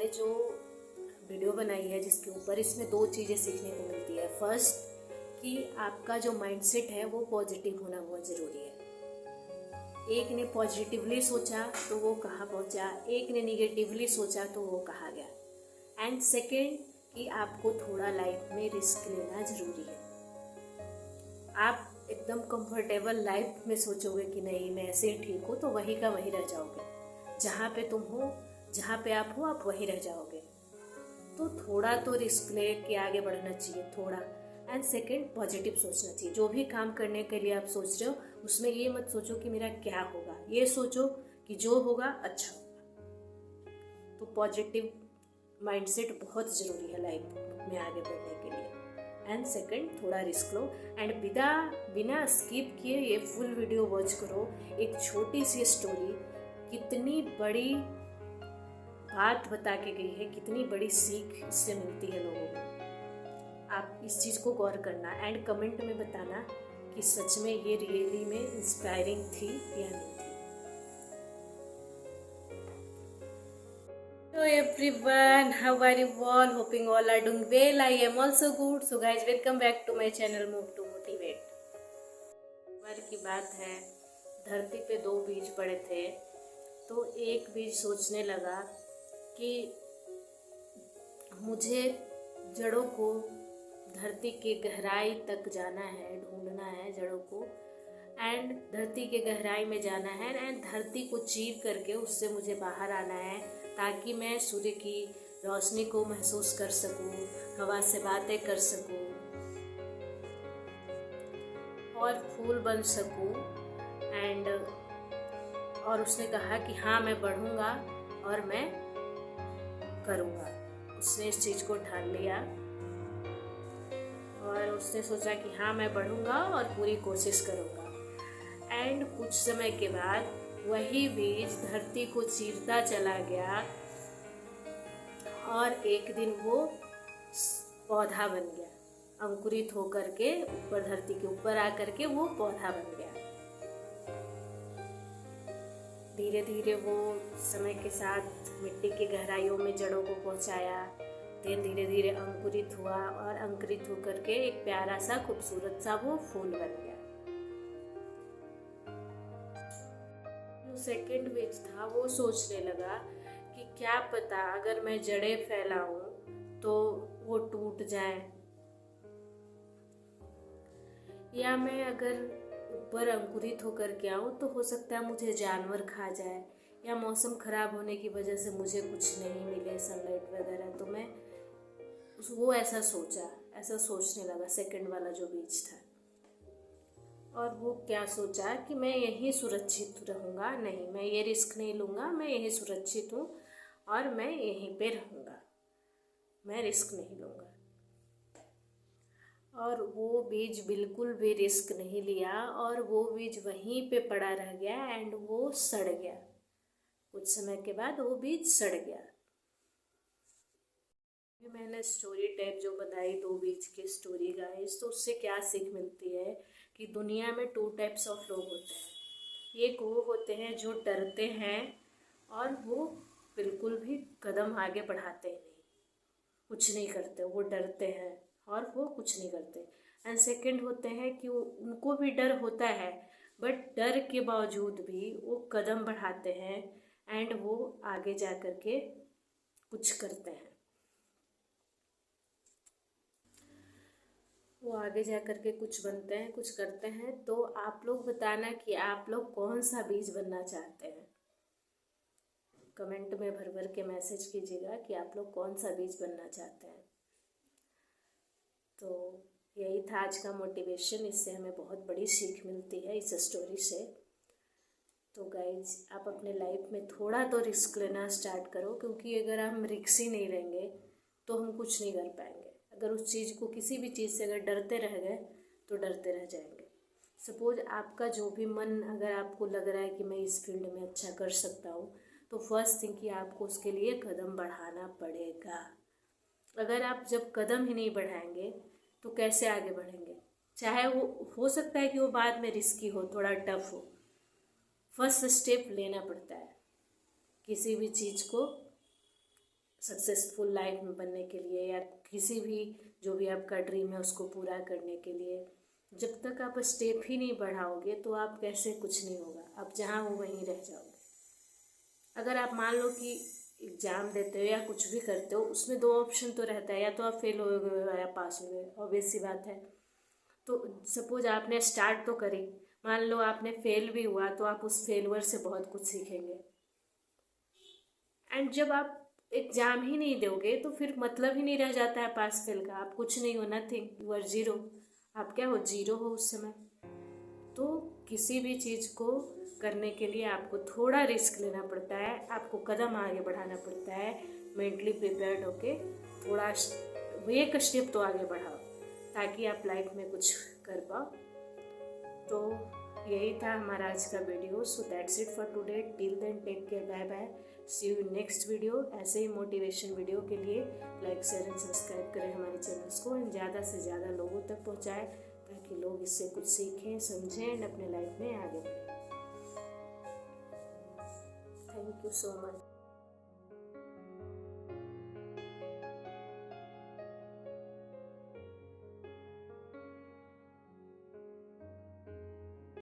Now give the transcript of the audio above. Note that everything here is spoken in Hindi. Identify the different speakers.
Speaker 1: मैंने जो वीडियो बनाई है जिसके ऊपर, इसमें दो चीज़ें सीखने को मिलती है। फर्स्ट कि आपका जो माइंडसेट है वो पॉजिटिव होना बहुत ज़रूरी है। एक ने पॉजिटिवली सोचा तो वो कहाँ पहुँचा, एक ने निगेटिवली सोचा तो वो कहाँ गया। एंड सेकेंड कि आपको थोड़ा लाइफ में रिस्क लेना ज़रूरी है। आप एकदम कंफर्टेबल लाइफ में सोचोगे कि नहीं मैं ऐसे ही ठीक हूँ तो वही का वही रह जाओगे। जहाँ पे तुम हो, जहाँ पे आप हो, आप वही रह जाओगे। तो थोड़ा तो रिस्क ले के आगे बढ़ना चाहिए, थोड़ा। एंड सेकेंड, पॉजिटिव सोचना चाहिए। जो भी काम करने के लिए आप सोच रहे हो उसमें ये मत सोचो कि मेरा क्या होगा, ये सोचो कि जो होगा अच्छा होगा। तो पॉजिटिव माइंडसेट बहुत ज़रूरी है लाइफ में आगे बढ़ने के लिए। एंड सेकंड, थोड़ा रिस्क लो। एंड बिना स्किप किए ये फुल वीडियो वॉच करो। एक छोटी सी स्टोरी कितनी बड़ी बात बता के गई है, कितनी बड़ी सीख इससे मिलती है लोगों को। आप इस चीज़ को गौर करना एंड कमेंट में बताना कि सच में ये रियली में इंस्पायरिंग थी या नहीं थी। Hello everyone, how are you all? Hoping all are doing well. I am also good. So guys, welcome back to my channel Move to Motivate. बार की बात है, धरती पे दो बीज पड़े थे। तो एक बीज सोचने लगा कि मुझे जड़ों को धरती के गहराई तक जाना है, ढूंढना है जड़ों को। एंड धरती के गहराई में जाना है एंड धरती को चीर करके उससे मुझे बाहर आना है, ताकि मैं सूर्य की रोशनी को महसूस कर सकूं, हवा से बातें कर सकूं और फूल बन सकूं। एंड और उसने कहा कि हाँ मैं बढ़ूंगा और मैं करूंगा। उसने इस चीज़ को ठान लिया और उसने सोचा कि हाँ मैं बढ़ूंगा और पूरी कोशिश करूंगा। एंड कुछ समय के बाद वही बीज धरती को चीरता चला गया और एक दिन वो पौधा बन गया। अंकुरित होकर के ऊपर धरती के ऊपर आकर के वो पौधा बन गया। धीरे धीरे वो समय के साथ मिट्टी की गहराइयों में जड़ों को पहुंचाया। फिर धीरे धीरे अंकुरित हुआ और अंकुरित होकर के एक प्यारा सा खूबसूरत सा वो फूल बन गया। जो सेकंड बीज था वो सोचने लगा कि क्या पता अगर मैं जड़ें फैलाऊं तो वो टूट जाए, या मैं अगर ऊपर अंकुरित होकर के आऊँ तो हो सकता है मुझे जानवर खा जाए, या मौसम खराब होने की वजह से मुझे कुछ नहीं मिले सनलाइट वगैरह। तो मैं वो ऐसा सोचने लगा सेकंड वाला जो बीज था। और वो क्या सोचा कि मैं यहीं सुरक्षित रहूँगा, नहीं मैं ये रिस्क नहीं लूँगा, मैं यहीं सुरक्षित हूँ और मैं यहीं पे रहूँगा, मैं रिस्क नहीं लूँगा। और वो बीज बिल्कुल भी रिस्क नहीं लिया और वो बीज वहीं पे पड़ा रह गया एंड वो सड़ गया। कुछ समय के बाद वो बीज सड़ गया। मैंने स्टोरी टाइप जो बताई दो बीज की स्टोरी गाइस, तो उससे क्या सीख मिलती है कि दुनिया में टू टाइप्स ऑफ लोग होते हैं। एक वो होते हैं जो डरते हैं और वो बिल्कुल भी कदम आगे बढ़ाते ही नहीं, कुछ नहीं करते, वो डरते हैं और वो कुछ नहीं करते। एंड सेकंड होते हैं कि उनको भी डर होता है बट डर के बावजूद भी वो कदम बढ़ाते हैं एंड वो आगे जा कर के कुछ करते हैं, वो आगे जा कर के कुछ बनते हैं, कुछ करते हैं। तो आप लोग बताना कि आप लोग कौन सा बीज बनना चाहते हैं। कमेंट में भर भर के मैसेज कीजिएगा कि आप लोग कौन सा बीज बनना चाहते हैं। तो यही था आज का मोटिवेशन। इससे हमें बहुत बड़ी सीख मिलती है इस स्टोरी से। तो गाइज आप अपने लाइफ में थोड़ा तो रिस्क लेना स्टार्ट करो, क्योंकि अगर हम रिस्क ही नहीं लेंगे तो हम कुछ नहीं कर पाएंगे। अगर उस चीज़ को, किसी भी चीज़ से अगर डरते रह गए तो डरते रह जाएंगे। सपोज आपका जो भी मन, अगर आपको लग रहा है कि मैं इस फील्ड में अच्छा कर सकता हूँ, तो फर्स्ट थिंग कि आपको उसके लिए कदम बढ़ाना पड़ेगा। अगर आप जब कदम ही नहीं बढ़ाएंगे तो कैसे आगे बढ़ेंगे। चाहे वो हो सकता है कि वो बाद में रिस्की हो, थोड़ा टफ हो, फर्स्ट स्टेप लेना पड़ता है किसी भी चीज़ को सक्सेसफुल लाइफ में बनने के लिए या किसी भी जो भी आपका ड्रीम है उसको पूरा करने के लिए जब तक आप स्टेप ही नहीं बढ़ाओगे तो आप कैसे कुछ नहीं होगा, आप जहाँ हो वहीं रह जाओगे। अगर आप मान लो कि एग्ज़ाम देते हो या कुछ भी करते हो, उसमें दो ऑप्शन तो रहता है, या तो आप फेल हो गए या पास हो गए, ऑब्वियस सी बात है। तो सपोज आपने स्टार्ट तो करी, मान लो आपने फेल भी हुआ तो आप उस फेलवर से बहुत कुछ सीखेंगे। एंड जब आप एग्ज़ाम ही नहीं दोगे तो फिर मतलब ही नहीं रह जाता है पास फेल का, आप कुछ नहीं हो, नथिंग, यू आर जीरो। आप क्या हो, जीरो हो उस समय। तो किसी भी चीज़ को करने के लिए आपको थोड़ा रिस्क लेना पड़ता है, आपको कदम आगे बढ़ाना पड़ता है, मेंटली प्रिपेयर्ड होके थोड़ा एक स्टेप तो आगे बढ़ाओ ताकि आप लाइफ में कुछ कर पाओ। तो यही था हमारा आज का वीडियो। So that's it for today. Till then take care, bye bye, see you next video. ऐसे ही मोटिवेशन वीडियो के लिए लाइक शेयर एंड सब्सक्राइब करें हमारे चैनल्स को एंड ज़्यादा से ज़्यादा लोगों तक पहुँचाएं ताकि लोग इससे कुछ सीखें, समझें एंड अपने लाइफ में आगे बढ़ें। Thank you so much.